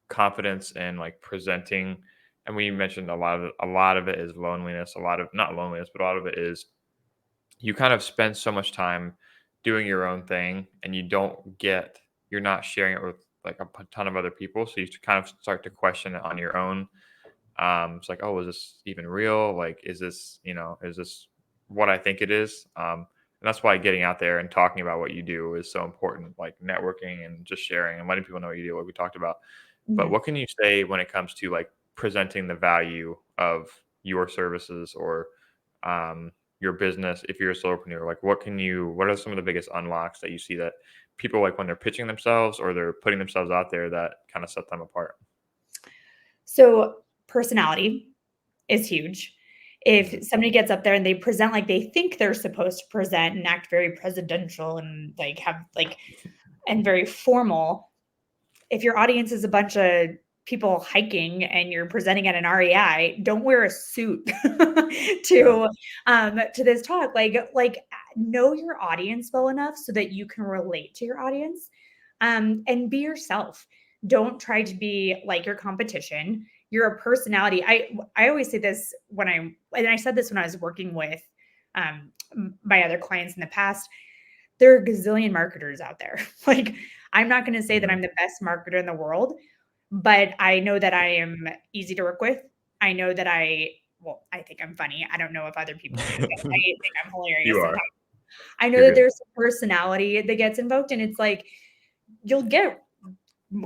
confidence and like presenting, and we mentioned a lot of it is loneliness, a lot of not loneliness, but a lot of it is you kind of spend so much time doing your own thing and you're not sharing it with like a ton of other people, so you kind of start to question it on your own. It's like, oh, is this even real? Like, is this what I think it is? And that's why getting out there and talking about what you do is so important, like networking and just sharing and letting people know what you do, like we talked about. But Mhm. what can you say when it comes to like presenting the value of your services or your business if you're a solopreneur? Like, what are some of the biggest unlocks that you see that people like when they're pitching themselves or they're putting themselves out there that kind of set them apart? So personality is huge. Mhm. If somebody gets up there and they present like they think they're supposed to present and act very presidential and like have like and very formal, if your audience is a bunch of people hiking and you're presenting at an REI, don't wear a suit Yeah. to this talk. Like know your audience well enough so that you can relate to your audience, and be yourself. Don't try to be like your competition. You're a personality. I always say this and I said this when I was working with my other clients in the past. There are a gazillion marketers out there. Like, I'm not going to say that Mhm. I'm the best marketer in the world, but I know that I am easy to work with. I know that I well, I think I'm funny. I don't know if other people do, but I think I'm You hilarious are. sometimes. I know You're that good. there's some personality that gets invoked, and it's like you'll get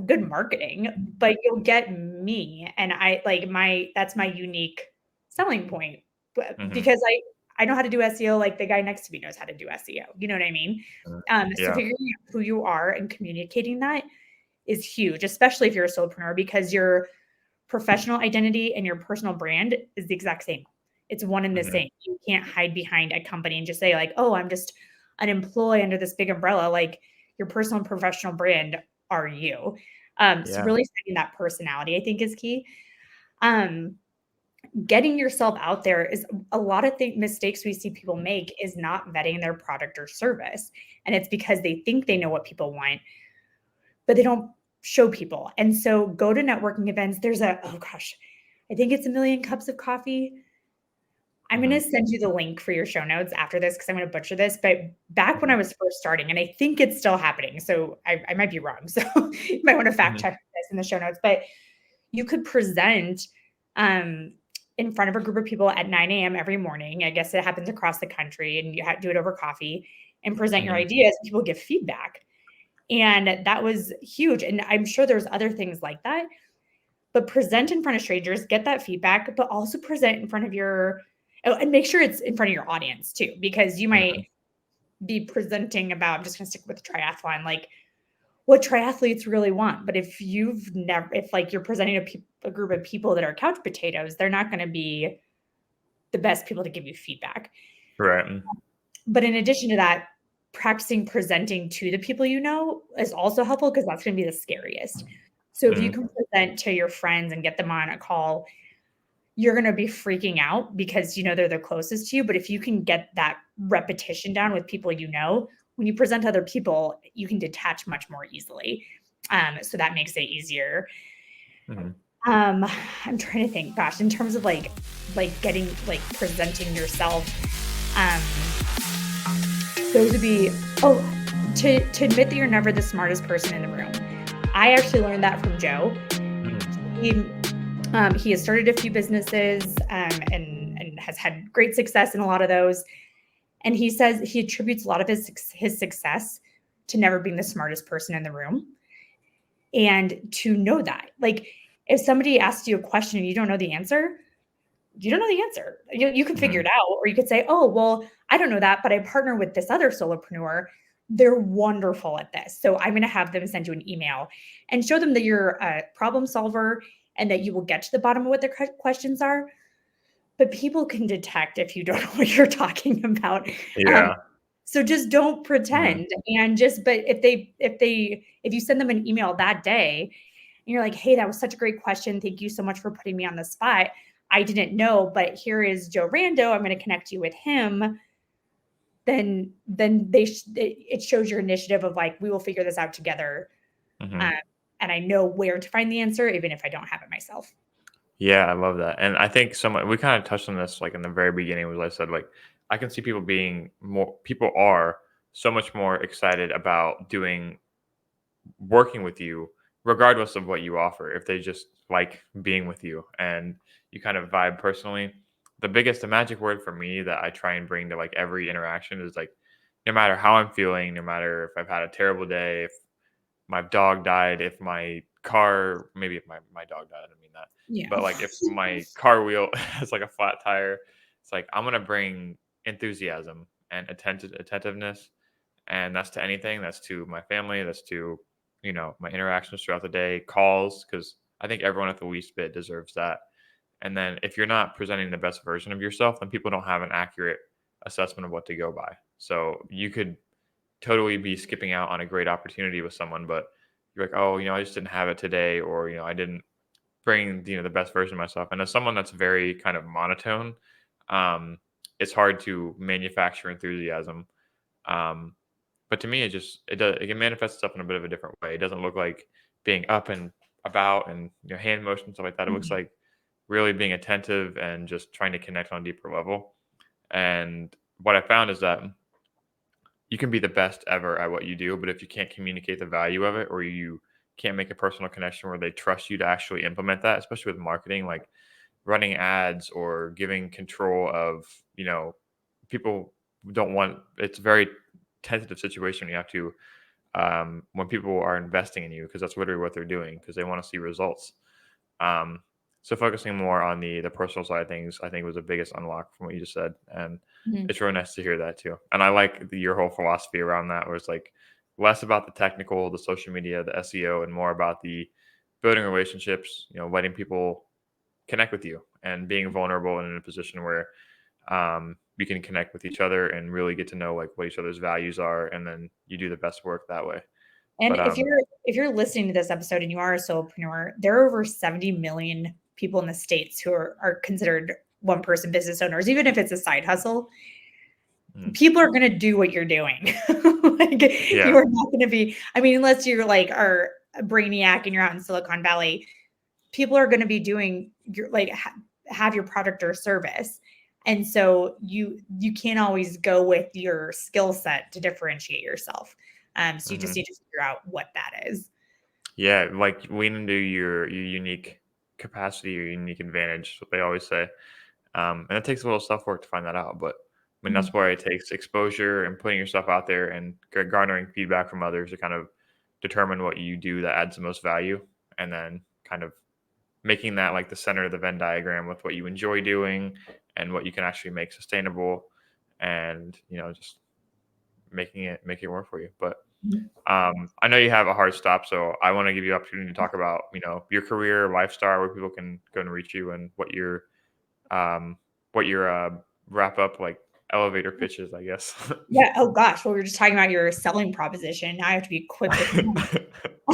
good marketing, but you'll get me, and I like that's my unique selling point, Mhm. because I know how to do SEO like the guy next to me knows how to do SEO. You know what I mean? So Yeah. figuring out who you are and communicating that is huge, especially if you're a solopreneur, because your professional identity and your personal brand is the exact same. It's one and the Mhm. same. You can't hide behind a company and just say like, "Oh, I'm just an employee under this big umbrella." Like your personal and professional brand are you. So Yeah. really finding that personality, I think, is key. Um, Getting yourself out there is a lot of mistakes we see people make is not vetting their product or service, and it's because they think they know what people want, but they don't show people. And so go to networking events. There's oh gosh, I think it's a million cups of coffee. I'm going to Mhm. send you the link for your show notes after this because I'm going to butcher this. But back when I Mhm. was first starting, and I think it's still happening, so I might be wrong. So you might want to fact Mhm. check this in the show notes. But you could present um, in front of a group of people at 9 a.m. every morning. I guess it happens across the country, and you do it over coffee and present your Mhm. ideas. And people give feedback. And that was huge. And I'm sure there's other things like that, but present in front of strangers, get that feedback, but also present in front of and make sure it's in front of your audience too, because you Mhm. might be presenting about, I'm just going to stick with triathlon, like what triathletes really want. But if like you're presenting a group of people that are couch potatoes, they're not going to be the best people to give you feedback. Right. Mm. But in addition to that, practicing presenting to the people you know is also helpful because that's going to be the scariest. So if you Mhm. can present to your friends and get them on a call, you're going to be freaking out because you know they're the closest to you. But if you can get that repetition down with people you know, when you present to other people, you can detach much more easily. So that makes it easier. Mhm. Um, I'm trying to think, gosh, in terms of like getting like presenting yourself, those would be to admit that you're never the smartest person in the room. I actually learned that from Joe. Mhm. He, he has started a few businesses and has had great success in a lot of those. And he says he attributes a lot of his success to never being the smartest person in the room, and to know that, like, if somebody asks you a question and you don't know the answer, you don't know the answer. You can figure Mhm. it out, or you could say, "Oh, well, I don't know that, but I partner with this other solopreneur. They're wonderful at this. So I'm going to have them send you an email and show them that you're a problem solver and that you will get to the bottom of what their questions are." But people can detect if you don't know what you're talking about. Um, Yeah. so just don't Mhm. pretend, and but if you send them an email that day and you're like, "Hey, that was such a great question. Thank you so much for putting me on the spot. I didn't know, but here is Joe Rando. I'm going to connect you with him." Then it shows your initiative of like, we will figure this out together, um, Mhm. and I know where to find the answer, even if I don't have it myself. Yeah, I love that. And I think we kind of touched on this like in the very beginning, was I said like I can see people are so much more excited about working with you regardless of what you offer if they just like being with you and you kind of vibe personally. The magic word for me that I try and bring to like every interaction is like no matter how I'm feeling, no matter if I've had a terrible day, if my dog died, if my car, maybe if my dog died, I don't mean that. Yeah. But like if my car wheel has like a flat tire, it's like I'm gonna bring enthusiasm and attentiveness, and that's to anything. That's to my family. That's to my interactions throughout the day, calls, because I think everyone at the least bit deserves that. And then if you're not presenting the best version of yourself, then people don't have an accurate assessment of what to go by. So you could totally be skipping out on a great opportunity with someone, but you're like, oh, I just didn't have it today, or I didn't bring the best version of myself. And as someone that's very kind of monotone, um, it's hard to manufacture enthusiasm. Um, but to me, it can manifest itself in a bit of a different way. It doesn't look like being up and about and hand motion stuff like that. It looks Mhm. like really being attentive and just trying to connect on a deeper level. And what I found is that you can be the best ever at what you do, but if you can't communicate the value of it, or you can't make a personal connection where they trust you to actually implement that, especially with marketing, like running ads or giving control of, people don't want, it's a very tentative situation. You have to, when people are investing in you, because that's literally what they're doing, because they want to see results. Um, so focusing more on the personal side of things, I think was the biggest unlock from what you just said, and Mhm. it's really nice to hear that too. And I like your whole philosophy around that, where it's like less about the technical, the social media, the SEO, and more about the building relationships. Letting people connect with you and being vulnerable and in a position where you can connect with each other and really get to know like what each other's values are, and then you do the best work that way. And But if you're listening to this episode and you are a solopreneur, there are over 70 million people in the States who are considered one person business owners, even if it's a side hustle. mm, People are going to do what you're doing. Like, yeah, you are not going to be, I mean, unless you're like are a brainiac and you're out in Silicon Valley, people are going to be doing your like have your product or service. And so you can't always go with your skill set to differentiate yourself. So you just hmm need to figure out what that is. yeah, like lean into your unique capacity, your unique advantage. What they always say. And it takes a little self work to find that out, but I mean that's Mhm. why it takes exposure and putting yourself out there and garnering feedback from others to kind of determine what you do that adds the most value, and then kind of making that like the center of the Venn diagram with what you enjoy doing and what you can actually make sustainable, and just make it work for you. But Mhm. I know you have a hard stop, so I want to give you the opportunity to talk about your career, lifestyle, where people can go and reach you, and um, what your wrap up like elevator pitches, I guess. Yeah. Oh gosh. Well, we were just talking about your selling proposition. Now I have to be quick with mine.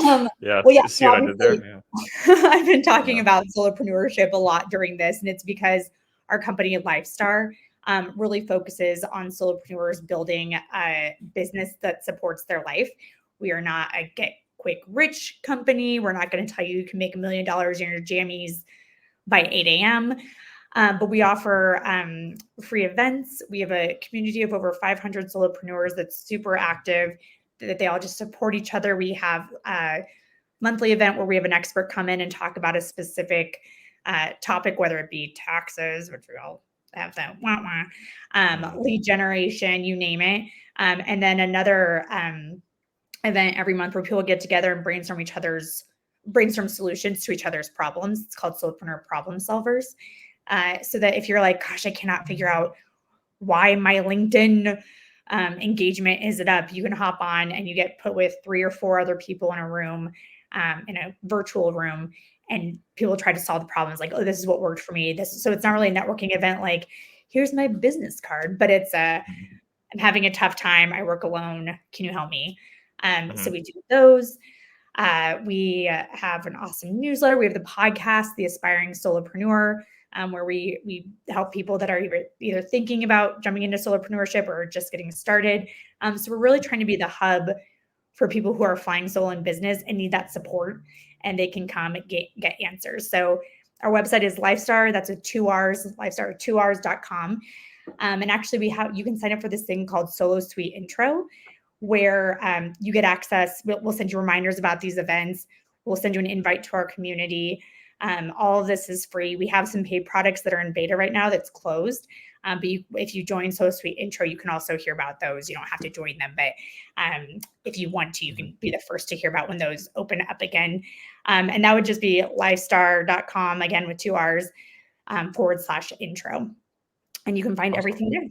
Um, Yeah, well, yeah. see So what I did there? obviously, Yeah, I've been talking yeah. about solopreneurship a lot during this, and it's because our company Lifestar really focuses on solopreneurs building a business that supports their life. We are not a get quick rich company. We're not going to tell you can make $1 million in your jammies by 8 a.m. But we offer free events. We have a community of over 500 solopreneurs that's super active, that they all just support each other. We have a monthly event where we have an expert come in and talk about a specific topic, whether it be taxes, which we all have that Mhm. lead generation, you name it. And then another event every month where people get together and brainstorm solutions to each other's problems. It's called Solopreneur Problem Solvers. So that if you're like, gosh, I cannot figure out why my LinkedIn engagement isn't up, you can hop on and you get put with 3 or 4 other people in a room, in a virtual room, and people try to solve the problems. Like, oh, this is what worked for me. This, so it's not really a networking event. Like, here's my business card, but it's a Mhm. I'm having a tough time. I work alone. Can you help me? So Mhm. we do those. We have an awesome newsletter. We have the podcast, The Aspiring Solopreneur, where we help people that are either thinking about jumping into solopreneurship or just getting started. So we're really trying to be the hub for people who are flying solo in business and need that support, and they can come and get answers. So our website is Lifestar. That's with 2 R's, lifestar2rs.com. And actually, you can sign up for this thing called Solo Suite Intro, where you get access. We'll send you reminders about these events. We'll send you an invite to our community. All of this is free. We have some paid products that are in beta right now that's closed. But if you join Solo Suite Intro, you can also hear about those. You don't have to join them, but if you want to, you Mhm. can be the first to hear about when those open up again. And that would just be lifestar.com, again with 2 R's, /intro. And you can find Awesome. everything there.